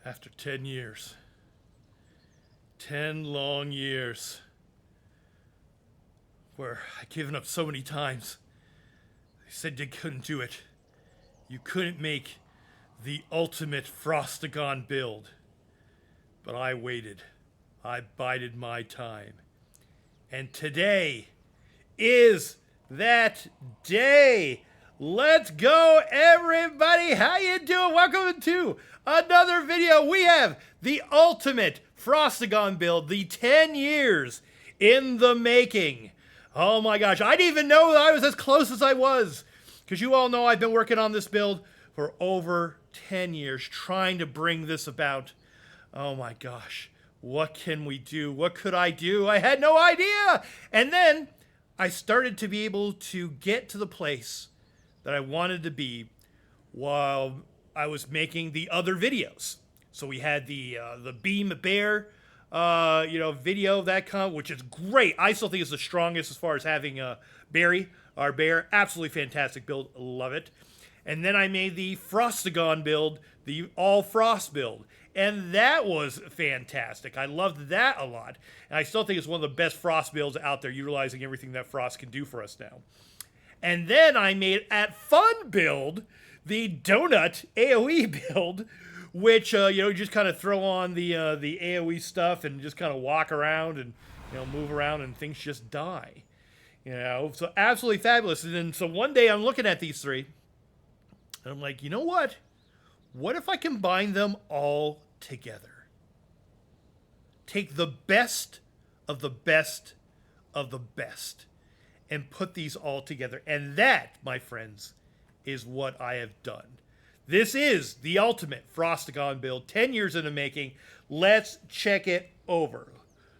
After 10 years. 10 long years. Where I'd given up so many times. They said you couldn't do it. You couldn't make the ultimate FROSTYGON build. But I waited. I bided my time. And today is that day. Let's go, everybody. How you doing? Welcome to another video. We have the ultimate FROSTYGON build, the 10 years in the making. Oh my gosh, I didn't even know I was as close as I was. Because you all know I've been working on this build for over 10 years, trying to bring this about. Oh my gosh, what can we do? What could I do? I had no idea. And then I started to be able to get to the place that I wanted to be while I was making the other videos. So we had the Beam Bear, video that which is great. I still think it's the strongest as far as having Barry, our bear. Absolutely fantastic build. Love it. And then I made the FROSTYGON build, the all frost build. And that was fantastic. I loved that a lot. And I still think it's one of the best frost builds out there, utilizing everything that frost can do for us now. And then I made at Fun build, the donut AoE build, which, you just kind of throw on the AoE stuff and just kind of walk around and, move around and things just die. So absolutely fabulous. And then, so one day I'm looking at these three and I'm like, you know what? What if I combine them all together? Take the best of the best of the best and put these all together. And that, my friends, is what I have done. This is the ultimate FROSTYGON build, 10 years in the making. Let's check it over.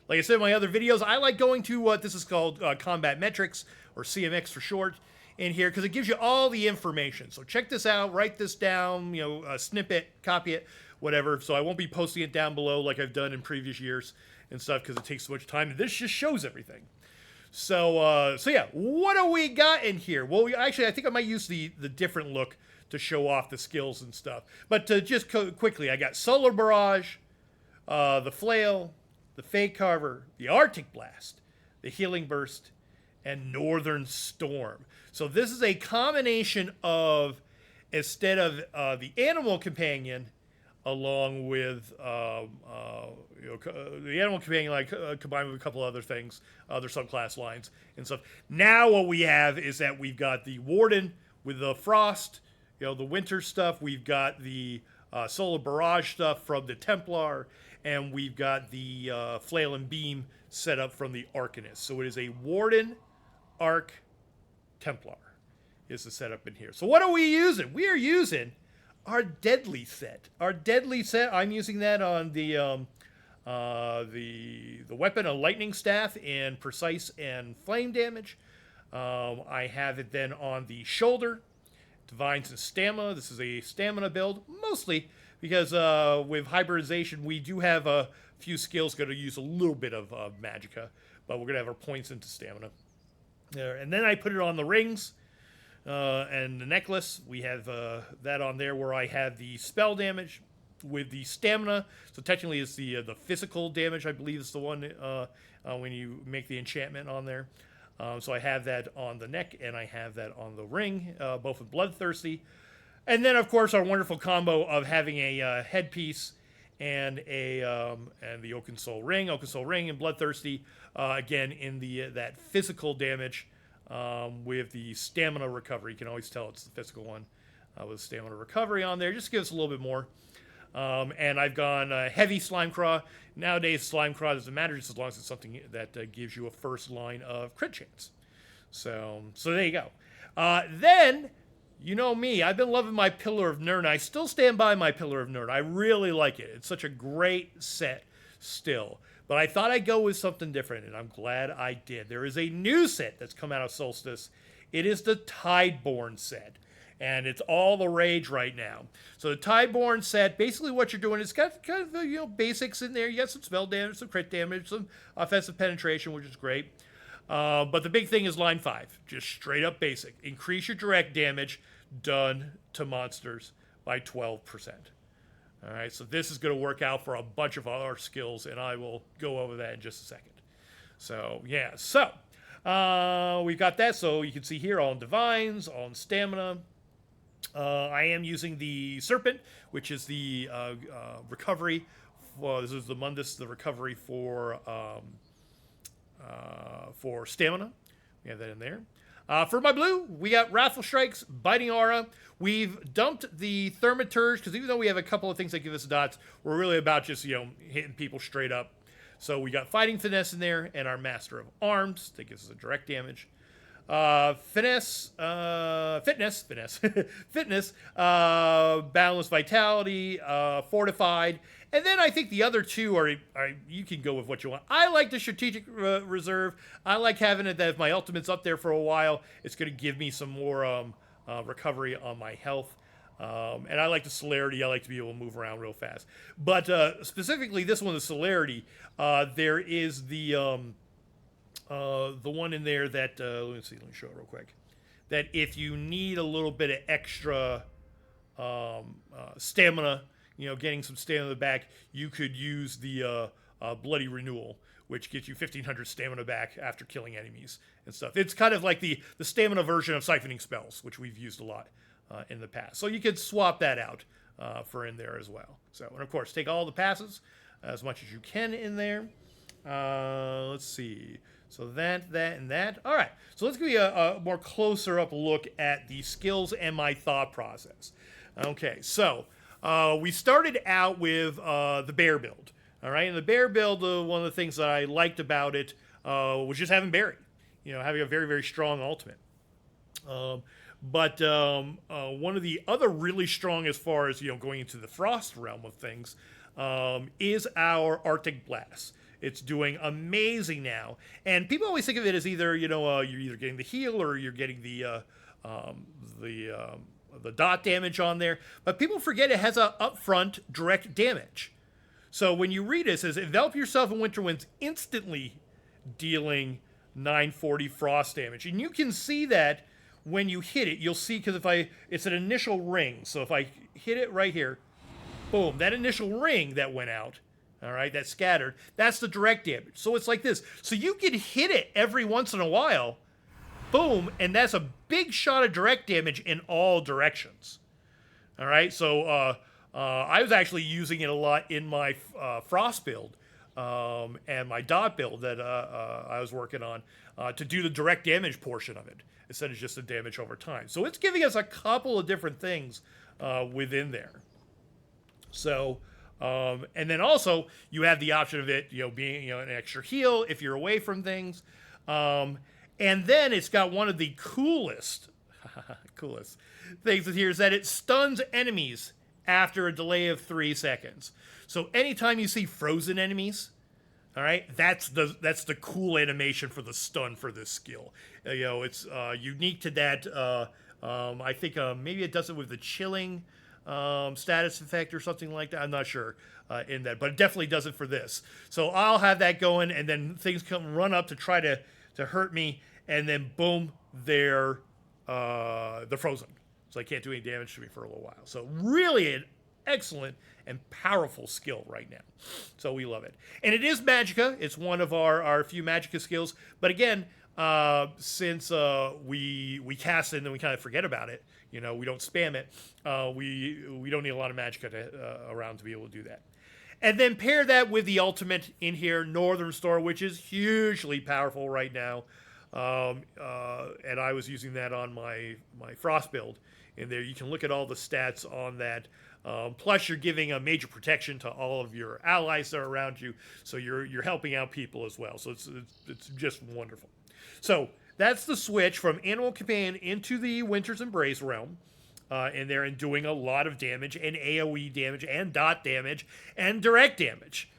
Like I said in my other videos, I like going to what this is called Combat Metrics, or CMX for short, in here, because it gives you all the information. So check this out, write this down, snip it, copy it, whatever. So I won't be posting it down below like I've done in previous years and stuff, because it takes so much time. This just shows everything. So yeah, what do we got in here? Well, actually, I think I might use the different look to show off the skills and stuff. But just quickly, I got Solar Barrage, the Flail, the Fade Carver, the Arctic Blast, the Healing Burst, and Northern Storm. So this is a combination of, instead of the Animal Companion, along with the Animal Companion, combined with a couple other things, other subclass lines and stuff. Now what we have is that we've got the Warden with the Frost, the Winter stuff. We've got the Solar Barrage stuff from the Templar, and we've got the Flail and Beam set up from the Arcanist. So it is a Warden, Arc, Templar is the setup in here. So what are we using? We are using our Deadly set. Our Deadly set, I'm using that on the weapon, a Lightning Staff, and Precise and Flame damage. I have it then on the shoulder, Divines and Stamina. This is a Stamina build, mostly because with Hybridization, we do have a few skills going to use a little bit of Magicka, but we're going to have our points into Stamina. There. And then I put it on the rings and the necklace. We have that on there where I have the spell damage with the Stamina. So technically it's the physical damage, I believe is the one when you make the enchantment on there. So I have that on the neck and I have that on the ring, both with Bloodthirsty. And then, of course, our wonderful combo of having a headpiece and the Oaken Soul Ring and Bloodthirsty, again in that physical damage with the Stamina Recovery. You can always tell it's the physical one with Stamina Recovery on there, just to give us a little bit more. And I've gone heavy Slime Craw. Nowadays, Slime Craw doesn't matter just as long as it's something that gives you a first line of crit chance. So there you go. Then, you know me, I've been loving my Pillar of Nirn. I still stand by my Pillar of Nirn. I really like it. It's such a great set still. But I thought I'd go with something different, and I'm glad I did. There is a new set that's come out of Solstice. It is the Tideborn set. And it's all the rage right now. So the Tideborn set, basically what you're doing, it's got kind of basics in there. You got some spell damage, some crit damage, some offensive penetration, which is great. But the big thing is line 5. Just straight up basic. Increase your direct damage done to monsters by 12%. All right, so this is going to work out for a bunch of our skills, and I will go over that in just a second. So, yeah, so we've got that. So you can see here on Divines, on Stamina. I am using the Serpent, which is the recovery. This is the Mundus, the recovery for Stamina. We have that in there. For my blue, we got Wrathful Strikes, Biting Aura. We've dumped the Thaumaturge, because even though we have a couple of things that give us dots, we're really about just, hitting people straight up. So we got Fighting Finesse in there, and our Master of Arms, that gives us a direct damage. Fitness, Boundless Vitality, Fortified, and then I think the other two are you can go with what you want. I like the Strategic Reserve. I like having it that if my ultimate's up there for a while, it's going to give me some more recovery on my health. And I like the Celerity. I like to be able to move around real fast. But specifically, this one, the Celerity, there is the one in there that let me show it real quick. That if you need a little bit of extra stamina, getting some stamina back, you could use the Bloody Renewal, which gets you 1,500 stamina back after killing enemies and stuff. It's kind of like the stamina version of siphoning spells, which we've used a lot in the past. So you could swap that out for in there as well. So, and of course, take all the passes as much as you can in there. Let's see. So that, and that. All right. So let's give you a more closer up look at the skills and my thought process. Okay. So we started out with the bear build. All right. And the bear build, one of the things that I liked about it was just having Barry. Having a very, very strong ultimate. But one of the other really strong as far as, going into the Frost realm of things is our Arctic Blast. It's doing amazing now. And people always think of it as either, you're either getting the heal or you're getting the dot damage on there. But people forget it has a upfront direct damage. So when you read it, it says, envelop yourself in winter winds, instantly dealing 940 frost damage. And you can see that when you hit it. You'll see, because it's an initial ring. So if I hit it right here, boom, that initial ring that went out, all right, that scattered, that's the direct damage. So it's like this. So you can hit it every once in a while, boom, and that's a big shot of direct damage in all directions. All right, so I was actually using it a lot in my Frost build and my dot build that I was working on to do the direct damage portion of it instead of just the damage over time. So it's giving us a couple of different things within there. So, and then also you have the option of it, being, an extra heal if you're away from things. And then it's got one of the coolest things here is that it stuns enemies after a delay of 3 seconds. So anytime you see frozen enemies, all right, that's the cool animation for the stun for this skill. It's unique to that. I think maybe it does it with the chilling status effect or something like that. I'm not sure in that, but it definitely does it for this. So I'll have that going, and then things run up to try to hurt me, and then boom, they're frozen. So I can't do any damage to me for a little while. So really an excellent and powerful skill right now. So we love it. And it is Magicka. It's one of our few Magicka skills. But again, since we cast it and then we kind of forget about it, we don't spam it, we don't need a lot of Magicka around to be able to do that. And then pair that with the ultimate in here, Northern Star, which is hugely powerful right now. And I was using that on my Frost build. In there, you can look at all the stats on that. Plus, you're giving a major protection to all of your allies that are around you, so you're helping out people as well. So it's just wonderful. So that's the switch from Animal Companion into the Winter's Embrace realm. In there, and doing a lot of damage, and AoE damage, and dot damage, and direct damage.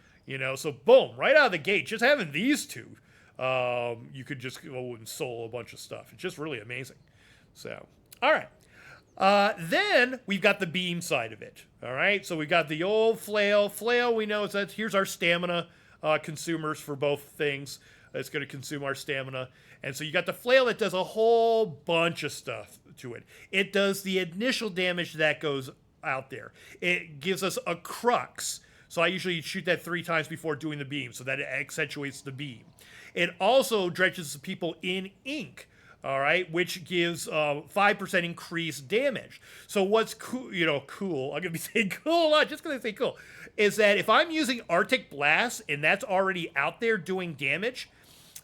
So boom, right out of the gate, just having these two, you could just go and solo a bunch of stuff. It's just really amazing. So, all right. Then we've got the beam side of it. All right, so we've got the old flail. Flail, we know here's our stamina consumers for both things. It's going to consume our stamina. And so you got the flail that does a whole bunch of stuff to it. It does the initial damage that goes out there. It gives us a crux. So I usually shoot that 3 times before doing the beam, so that it accentuates the beam. It also drenches people in ink, all right, which gives 5% increased damage. So what's cool, cool, I'm going to be saying cool a lot, just because I say cool, is that if I'm using Arctic Blast and that's already out there doing damage,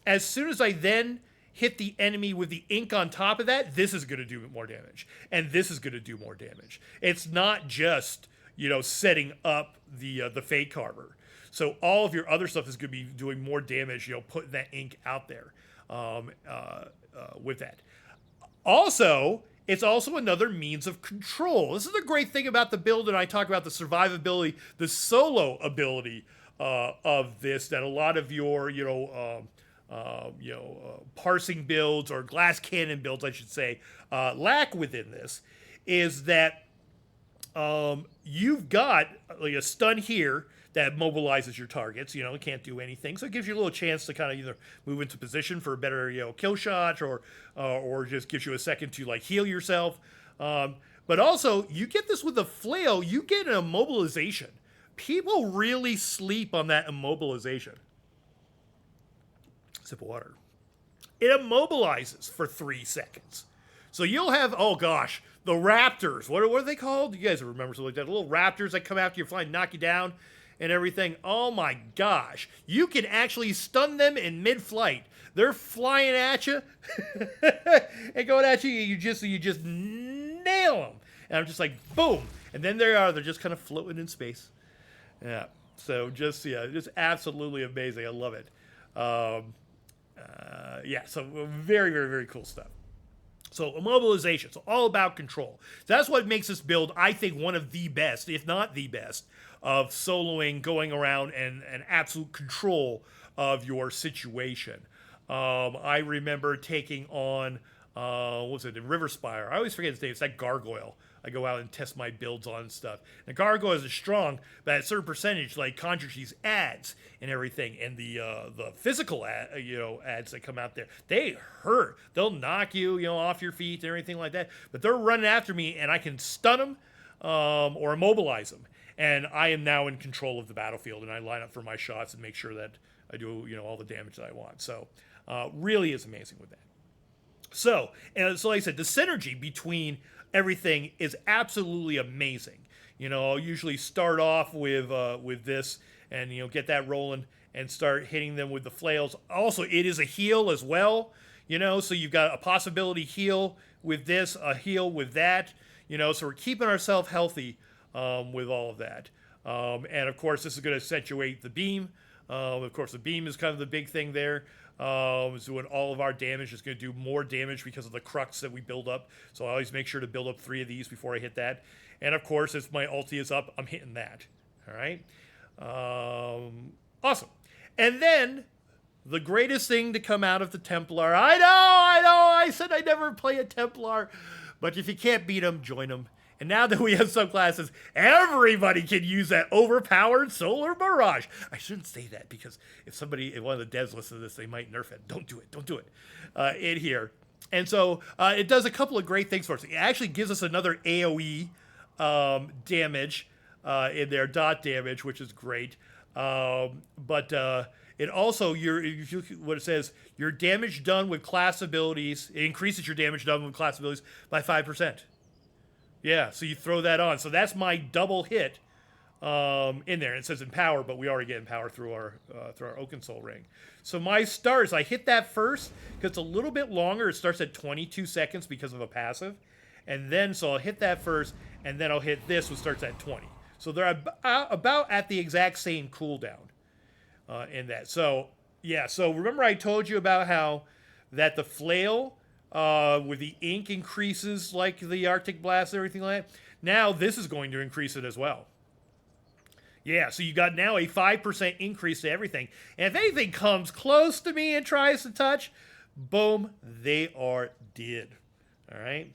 as soon as I then hit the enemy with the ink on top of that, this is going to do more damage. And this is going to do more damage. It's not just, setting up the Fate Carver. So all of your other stuff is going to be doing more damage, putting that ink out there with that. Also, it's also another means of control. This is the great thing about the build, and I talk about the survivability, the solo ability of this, that a lot of your, parsing builds, or glass cannon builds, I should say, lack within this, is that you've got like a stun here that mobilizes your targets. It can't do anything, so it gives you a little chance to kind of either move into position for a better kill shot, or just gives you a second to like heal yourself. But also, you get this with the flail, you get an immobilization. People really sleep on that immobilization. Sip of water. It immobilizes for 3 seconds. So you'll have, oh gosh, the raptors. What are they called? You guys remember something like that? The little raptors that come after you, fly and knock you down and everything. Oh my gosh. You can actually stun them in mid-flight. They're flying at you and going at you. You just nail them. And I'm just like, boom. And then there they are. They're just kind of floating in space. Yeah. So just absolutely amazing. I love it. So very, very, very cool stuff. So immobilization, so all about control. That's what makes this build, I think, one of the best, if not the best, of soloing, going around, and absolute control of your situation. I remember taking on, what was it, in Riverspire. I always forget his name. It's that gargoyle I go out and test my builds on and stuff. The gargoyles are strong, but at a certain percentage, like, conjures these ads and everything. And the physical ads that come out there, they hurt. They'll knock you, off your feet and everything like that. But they're running after me, and I can stun them or immobilize them. And I am now in control of the battlefield, and I line up for my shots and make sure that I do, all the damage that I want. So, really is amazing with that. So like I said, the synergy between everything is absolutely amazing. I'll usually start off with this and, get that rolling and start hitting them with the flails. Also, it is a heal as well, so you've got a possibility heal with this, a heal with that, so we're keeping ourselves healthy with all of that. And of course, this is going to accentuate the beam. Of course, the beam is kind of the big thing there. It's doing all of our damage. It's going to do more damage because of the crux that we build up. So I always make sure to build up 3 of these before I hit that. And of course, if my ulti is up, I'm hitting that. All right. Awesome. And then the greatest thing to come out of the Templar. I know. I said I never play a Templar, but if you can't beat them, join them. And now that we have subclasses, everybody can use that overpowered Solar Barrage. I shouldn't say that, because if one of the devs listens to this, they might nerf it. Don't do it. In here. And so it does a couple of great things for us. It actually gives us another AoE damage in there, dot damage, which is great. But it also, what it says, your damage done with class abilities, it increases your damage done with class abilities by 5%. Yeah, so you throw that on. So that's my double hit in there. It says Empower, but we already get Empower through our Oaken Soul Ring. So my starts, I hit that first because it's a little bit longer. It starts at 22 seconds because of a passive. And then, so I'll hit that first, and then I'll hit this, which starts at 20. So they're about at the exact same cooldown in that. So, yeah, so remember I told you about how that the flail... with the ink increases like the Arctic Blast and everything like that. Now this is going to increase it as well. Yeah, so you got now a 5% increase to everything. And if anything comes close to me and tries to touch, boom, they are dead. All right?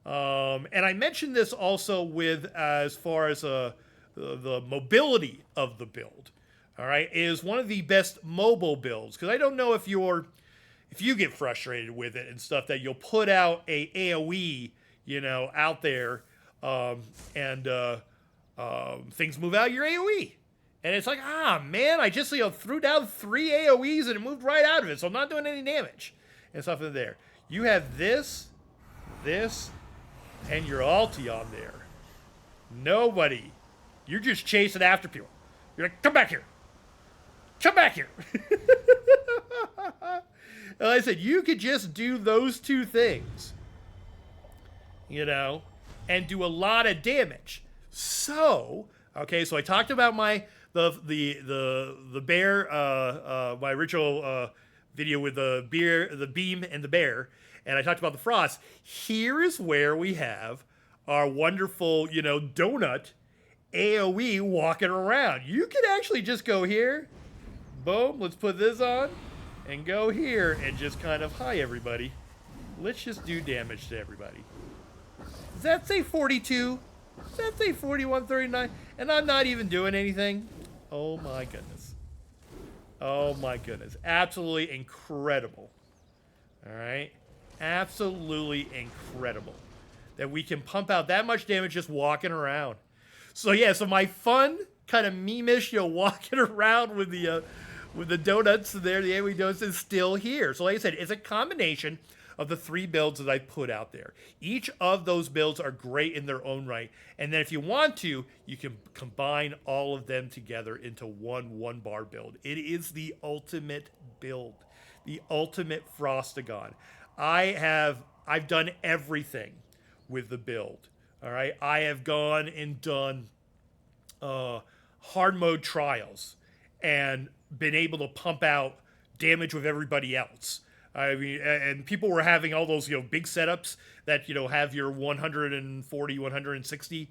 And I mentioned this also with as far as the mobility of the build. All right? It is one of the best mobile builds. Because I don't know if you get frustrated with it and stuff, that you'll put out a AoE, out there, and things move out your AoE. And it's like, man, I just threw down 3 AoEs and it moved right out of it, so I'm not doing any damage and stuff in there. You have this, and your ulti on there. Nobody. You're just chasing after people. You're like, come back here. Come back here. And like I said, you could just do those 2 things, and do a lot of damage. So, okay, so I talked about the bear, my original video with the beam and the bear, and I talked about the frost. Here is where we have our wonderful, donut AoE walking around. You could actually just go here, boom, let's put this on, and go here and just kind of, hi everybody. Let's just do damage to everybody. Does that say 42? Does that say 4139? And I'm not even doing anything? Oh my goodness. Oh my goodness. Absolutely incredible. Alright? Absolutely incredible. That we can pump out that much damage just walking around. So yeah, so my fun kind of meme-ish, walking around with the donuts there, the AoE donuts, is still here. So like I said, it's a combination of the 3 builds that I put out there. Each of those builds are great in their own right. And then if you want to, you can combine all of them together into one bar build. It is the ultimate build. The ultimate Frostygon. I've done everything with the build. All right. I have gone and done hard mode trials and been able to pump out damage with everybody else. I mean, and people were having all those, big setups that, have your 140, 160,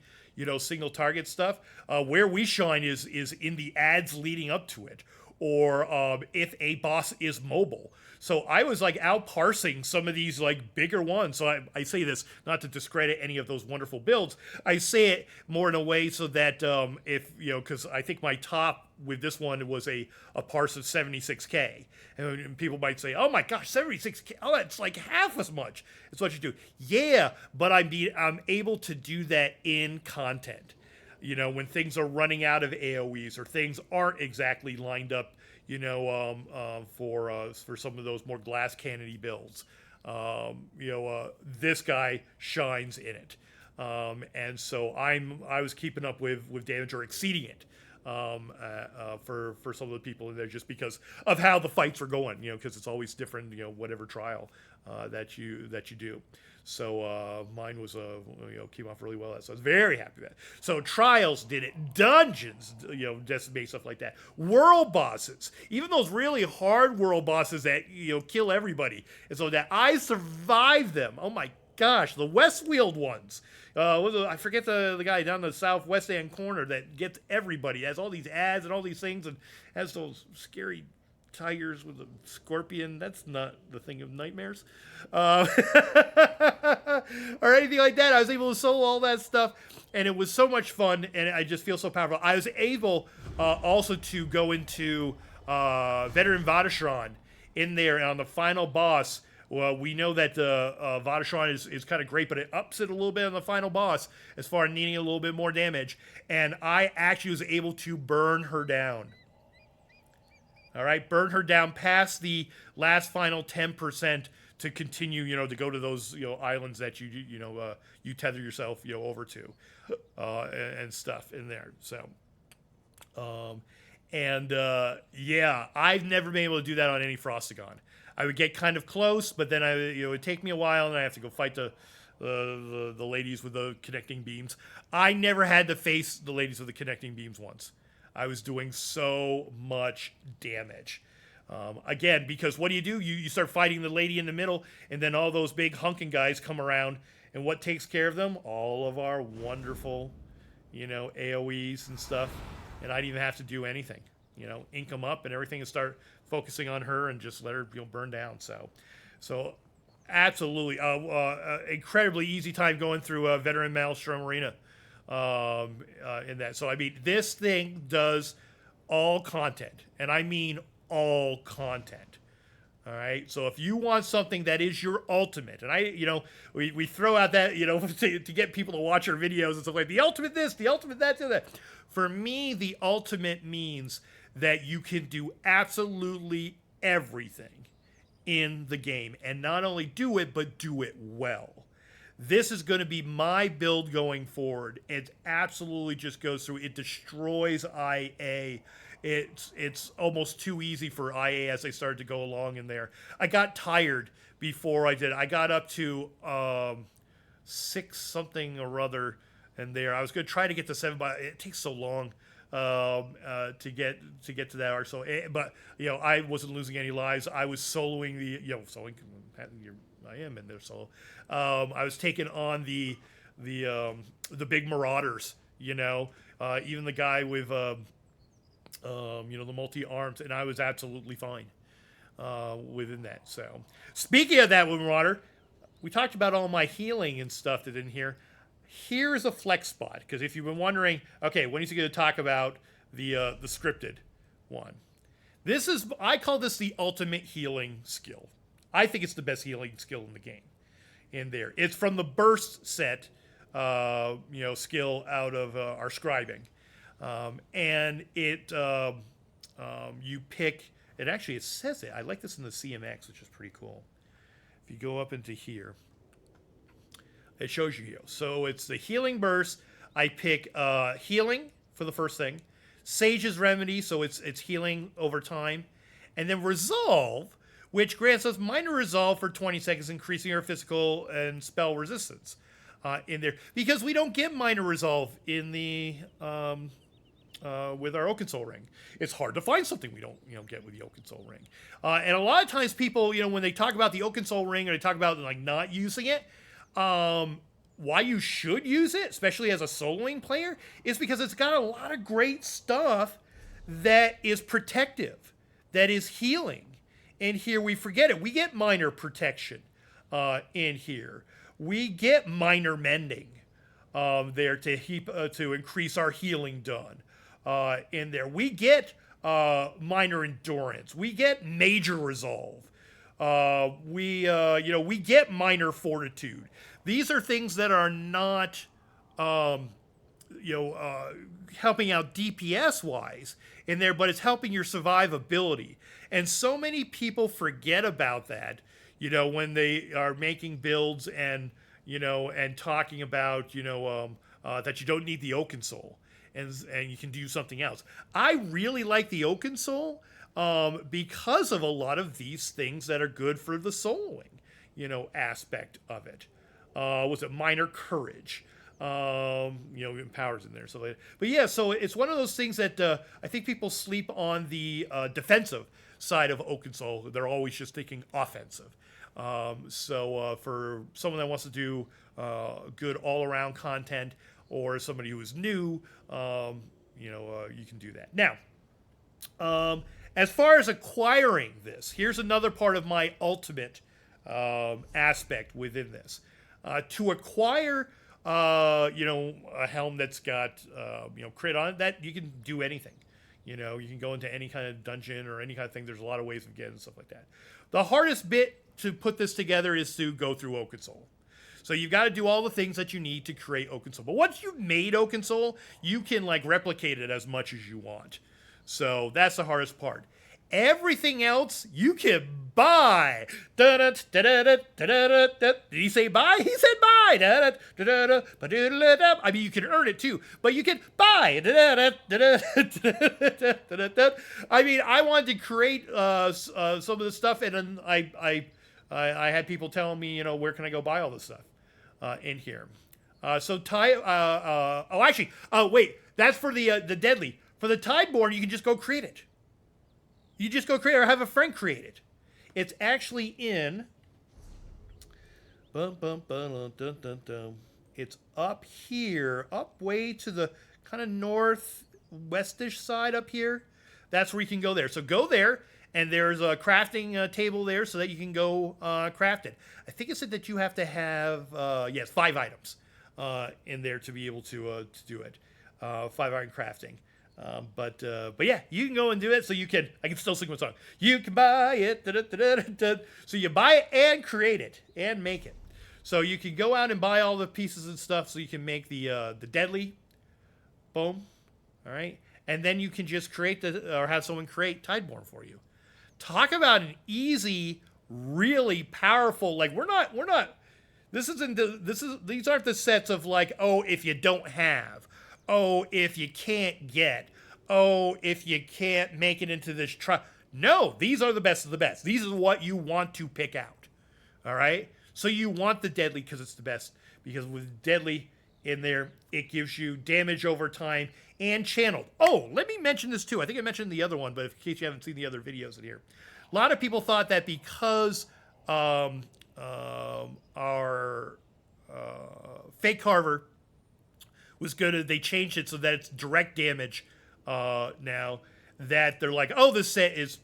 single target stuff. Where we shine is in the ads leading up to it, or if a boss is mobile. So I was out parsing some of these bigger ones. So I say this not to discredit any of those wonderful builds. I say it more in a way so that if, because I think my top with this one was a parse of 76K. And people might say, oh my gosh, 76K, oh, that's half as much. It's what you do. Yeah, but I'm able to do that in content. When things are running out of AoEs or things aren't exactly lined up, for some of those more glass cannony builds. This guy shines in it. And so I was keeping up with damage or exceeding it. For some of the people in there, just because of how the fights were going, because it's always different, whatever trial that you do. So mine was came off really well. So I was very happy with that. So trials did it, dungeons, decimate, stuff like that. World bosses, even those really hard world bosses that kill everybody, and so that I survived them. Oh my gosh, the Westfield ones. I forget the guy down the southwest end corner that gets everybody. Has all these ads and all these things, and has those scary tigers with a scorpion. That's not the thing of nightmares, or anything like that. I was able to solo all that stuff, and it was so much fun, and I just feel so powerful. I was able also to go into Veteran Vodashron in there, and on the final boss. Well, we know that Vodashron is kind of great, but it ups it a little bit on the final boss as far as needing a little bit more damage. And I actually was able to burn her down. All right, burn her down past the last final 10% to continue, to go to those, islands that you tether yourself, over to, and stuff in there. So, yeah, I've never been able to do that on any Frostygon. I would get kind of close, but then it would take me a while, and I have to go fight the ladies with the connecting beams. I never had to face the ladies with the connecting beams once. I was doing so much damage. Again, because what do? You start fighting the lady in the middle, and then all those big hunking guys come around, and what takes care of them? All of our wonderful, AoEs and stuff, and I didn't even have to do anything. Ink them up and everything, and start focusing on her and just let her burn down. So absolutely incredibly easy time going through Veteran Maelstrom Arena in that. So I mean, this thing does all content, and I mean all content. All right. So if you want something that is your ultimate, and we throw out that, to get people to watch our videos and stuff like the ultimate this, the ultimate that, to that. For me, the ultimate means that you can do absolutely everything in the game, and not only do it, but do it well. This is going to be my build going forward. It absolutely just goes through. It destroys IA. It's almost too easy for IA as they started to go along in there. I got tired before I did. I got up to 6 something or other in there. I was going to try to get to 7, but it takes so long to get to that arc. So, but I wasn't losing any lives. I was soloing soloing. I am in there solo. I was taking on the big marauders. Even the guy with the multi-arms, and I was absolutely fine within that. So, speaking of that with Marauder, we talked about all my healing and stuff that in here. Here's a flex spot, because if you've been wondering, okay, when is he going to talk about the scripted one? I call this the ultimate healing skill. I think it's the best healing skill in the game. In there, it's from the burst set, skill out of our scribing. And you pick, it actually, it says it. I like this in the CMX, which is pretty cool. If you go up into here, it shows you. So it's the healing burst. I pick healing for the first thing. Sage's remedy, so it's healing over time. And then resolve, which grants us minor resolve for 20 seconds, increasing our physical and spell resistance in there. Because we don't get minor resolve in the with our Oaken Soul Ring. It's hard to find something we don't get with the Oaken Soul Ring. And a lot of times people, when they talk about the Oaken Soul Ring, or they talk about like not using it, why you should use it, especially as a soloing player, is because it's got a lot of great stuff that is protective, that is healing. And here we forget it. We get minor protection in here. We get minor mending there to increase our healing done in there. We get minor endurance. We get major resolve. We get minor fortitude. These are things that are not helping out DPS wise in there, but it's helping your survivability. And so many people forget about that, when they are making builds and talking about, that you don't need the Oaken Soul and you can do something else. I really like the Oaken Soul because of a lot of these things that are good for the soloing, aspect of it. Was it minor courage? Empowers in there. So, but yeah, so it's one of those things that I think people sleep on the defensive side of Oaken Soul. They're always just thinking offensive. So for someone that wants to do good all-around content, or somebody who is new, you can do that. Now, as far as acquiring this, here's another part of my ultimate aspect within this. To acquire, a helm that's got, crit on it, that you can do anything. You can go into any kind of dungeon or any kind of thing. There's a lot of ways of getting stuff like that. The hardest bit to put this together is to go through Oaken Soul. So you've got to do all the things that you need to create Oaken Soul. But once you've made Oaken Soul, you can replicate it as much as you want. So that's the hardest part. Everything else you can buy. Did he say buy? He said buy. I mean, you can earn it too, but you can buy. I mean, I wanted to create some of this stuff, and then I had people telling me, where can I go buy all this stuff in here? Wait, that's for the Deadly. For the Tideborn, you can just go create it. You just go create it or have a friend create it. It's actually in... It's up here, up way to the kind of northwestish side up here. That's where you can go there. So go there, and there's a crafting table there so that you can go craft it. I think it said that you have to have, 5 items in there to be able to do it. 5 item crafting. But yeah, you can go and do it. So I can still sing my song. You can buy it. Da, da, da, da, da. So you buy it and create it and make it. So you can go out and buy all the pieces and stuff so you can make the deadly. Boom. All right. And then you can just create or have someone create Tideborn for you. Talk about an easy, really powerful, like these aren't the sets of like, oh, if you don't have, oh, if you can't get, oh, if you can't make it into this trial. No, these are the best of the best. These are what you want to pick out. All right? So you want the deadly because it's the best. Because with deadly in there, it gives you damage over time and channeled. Oh, let me mention this too. I think I mentioned the other one, but in case you haven't seen the other videos in here. A lot of people thought that because our fake carver was good, they changed it so that it's direct damage now, that they're like, oh, this set is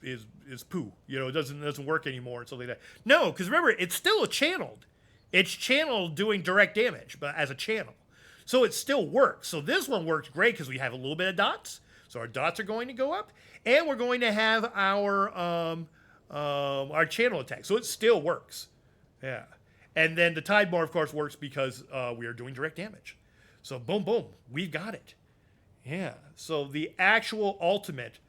poo. You know, it doesn't work anymore and something like that. No, because remember, it's still channeled. It's channeled doing direct damage, but as a channel. So it still works. So this one works great because we have a little bit of dots. So our dots are going to go up, and we're going to have our channel attack. So it still works. Yeah. And then the Tideborn, of course, works because we are doing direct damage. So boom, boom, we've got it. Yeah. So the actual ultimate,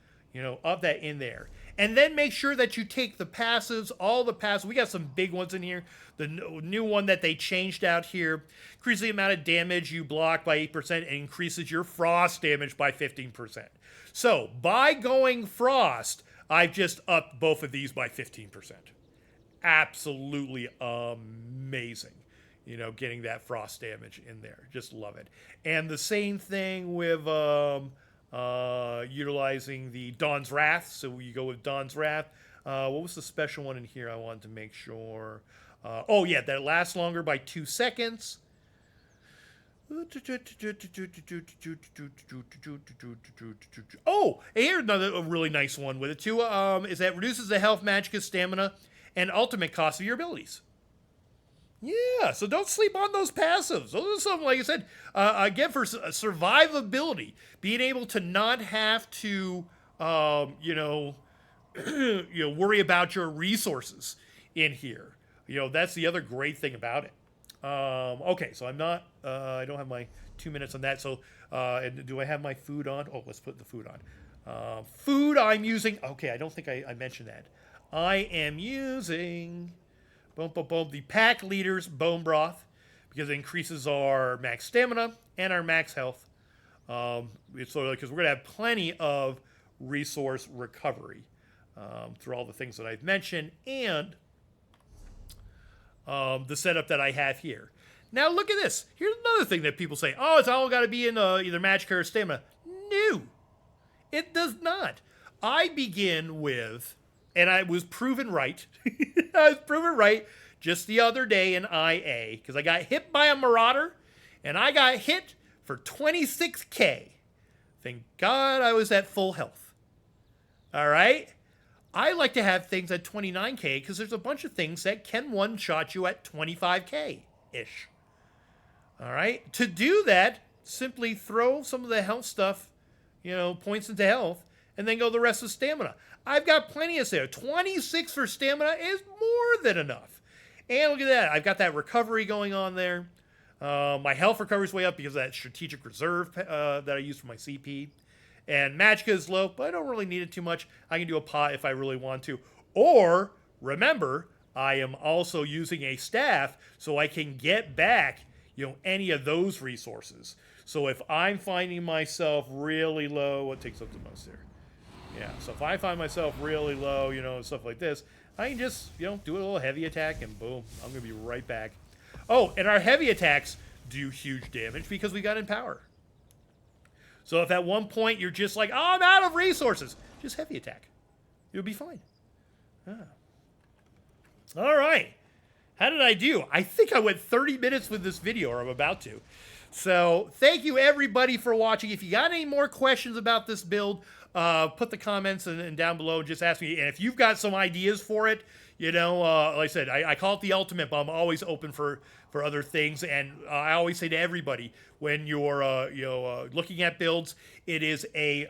of that in there. And then make sure that you take the passives, all the passives. We got some big ones in here. The new one that they changed out here increases the amount of damage you block by 8% and increases your frost damage by 15%. So by going frost, I've just upped both of these by 15%. Absolutely amazing. Getting that frost damage in there. Just love it. And the same thing with utilizing the Dawn's Wrath. So you go with Dawn's Wrath. What was the special one in here? I wanted to make sure. Oh, yeah, that lasts longer by 2 seconds. Oh, here's another really nice one with it, too. Is that reduces the health, magicka, stamina, and ultimate cost of your abilities. Yeah, so don't sleep on those passives. Those are something, like I said, again, for survivability, being able to not have to, worry about your resources in here. That's the other great thing about it. Okay, so I don't have my 2 minutes on that. So, and do I have my food on? Oh, let's put the food on. Food I'm using. Okay, I don't think I mentioned that. I am using the Pack Leader's Bone Broth because it increases our max stamina and our max health. It's sort of because we're going to have plenty of resource recovery through all the things that I've mentioned and the setup that I have here. Now look at this. Here's another thing that people say, oh, it's all got to be in either magicka or stamina. No, it does not. I begin with, and I was proven right. I was proven right just the other day in IA because I got hit by a marauder and I got hit for 26K. Thank God I was at full health. All right? I like to have things at 29K because there's a bunch of things that can one-shot you at 25K-ish. All right? To do that, simply throw some of the health stuff, points into health, and then go the rest of stamina. I've got plenty of stamina. 26 for stamina is more than enough. And look at that. I've got that recovery going on there. My health recovery is way up because of that strategic reserve that I use for my CP. And magicka is low, but I don't really need it too much. I can do a pot if I really want to. Or, remember, I am also using a staff so I can get back, any of those resources. So if I'm finding myself really low, what takes up the most there? Yeah, so if I find myself really low, and stuff like this, I can just, do a little heavy attack and boom, I'm going to be right back. Oh, and our heavy attacks do huge damage because we got Empower. So if at one point you're just like, oh, I'm out of resources, just heavy attack. You'll be fine. Ah. All right. How did I do? I think I went 30 minutes with this video, or I'm about to. So thank you, everybody, for watching. If you got any more questions about this build, put the comments and down below. Just ask me. And if you've got some ideas for it, You know, like I said, I call it the ultimate, but I'm always open for other things. And I always say to everybody, when you're looking at builds, it is a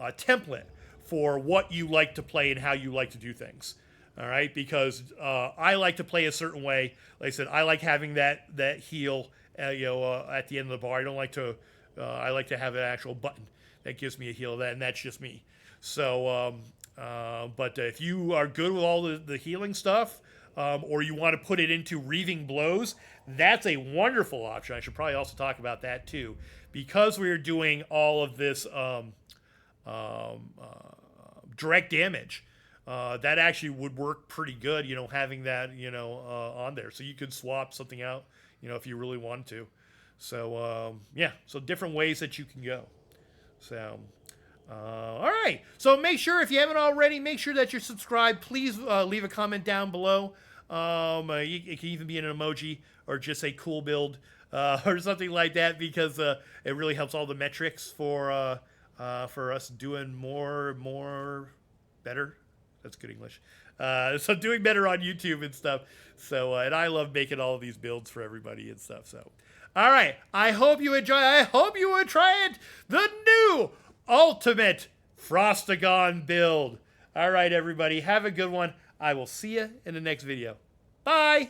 template for what you like to play and how you like to do things. All right, because I like to play a certain way. Like I said, I like having that heal, at the end of the bar. I don't like to. I like to have an actual button that gives me a heal, and that's just me. So, but if you are good with all the healing stuff, or you want to put it into reaving blows, that's a wonderful option. I should probably also talk about that too, because we are doing all of this direct damage. That actually would work pretty good, having that, on there. So you could swap something out, if you really wanted to. So, yeah, so different ways that you can go. So, all right. So make sure, if you haven't already, make sure that you're subscribed. Please leave a comment down below. It can even be an emoji or just say cool build or something like that, because it really helps all the metrics for us doing more better. That's good English. So doing better on YouTube and stuff. So, and I love making all of these builds for everybody and stuff. So, all right. I hope you enjoy. I hope you would try it. The new ultimate FROSTYGON build. All right, everybody. Have a good one. I will see you in the next video. Bye.